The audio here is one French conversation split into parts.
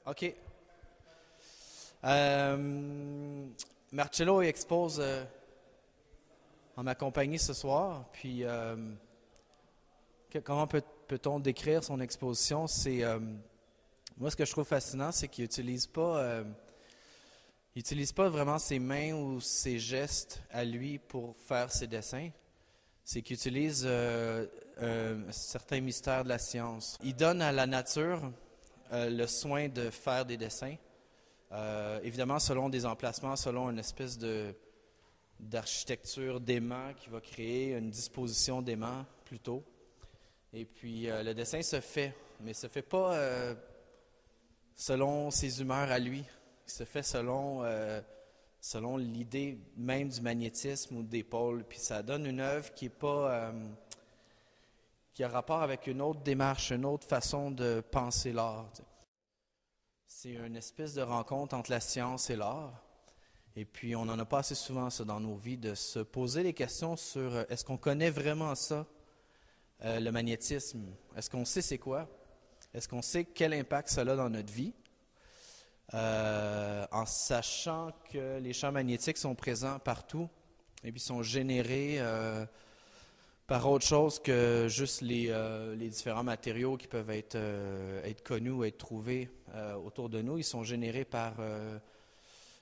OK. Marcello expose en ma compagnie ce soir. Puis, comment peut-on décrire son exposition? Moi, ce que je trouve fascinant, c'est qu'il utilise pas vraiment ses mains ou ses gestes à lui pour faire ses dessins. C'est qu'il utilise certains mystères de la science. Il donne à la nature le soin de faire des dessins. Évidemment, selon des emplacements, selon une espèce d'architecture d'aimant qui va créer une disposition d'aimant plutôt. Et puis, le dessin se fait, mais se fait pas selon ses humeurs à lui. Il se fait selon l'idée même du magnétisme ou des pôles. Puis ça donne une œuvre qui est pas qui a rapport avec une autre démarche, une autre façon de penser l'art. Tu sais. C'est une espèce de rencontre entre la science et l'art. Et puis on n'en a pas assez souvent ça dans nos vies, de se poser des questions sur est-ce qu'on connaît vraiment ça, le magnétisme? Est-ce qu'on sait c'est quoi? Est-ce qu'on sait quel impact ça a dans notre vie? En sachant que les champs magnétiques sont présents partout et puis sont générés par autre chose que juste les différents matériaux qui peuvent être connus ou être trouvés autour de nous. Ils sont générés par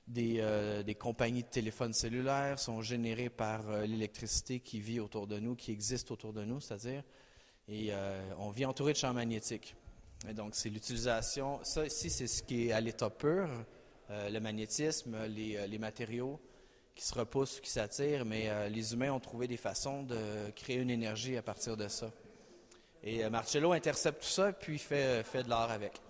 des compagnies de téléphones cellulaires, sont générés par l'électricité qui vit autour de nous, qui existe autour de nous, c'est-à-dire, et on vit entouré de champs magnétiques. Et donc, c'est l'utilisation, ça ici, c'est ce qui est à l'état pur, le magnétisme, les matériaux qui se repoussent, qui s'attirent, mais les humains ont trouvé des façons de créer une énergie à partir de ça. Et Marcello intercepte tout ça, puis fait de l'art avec.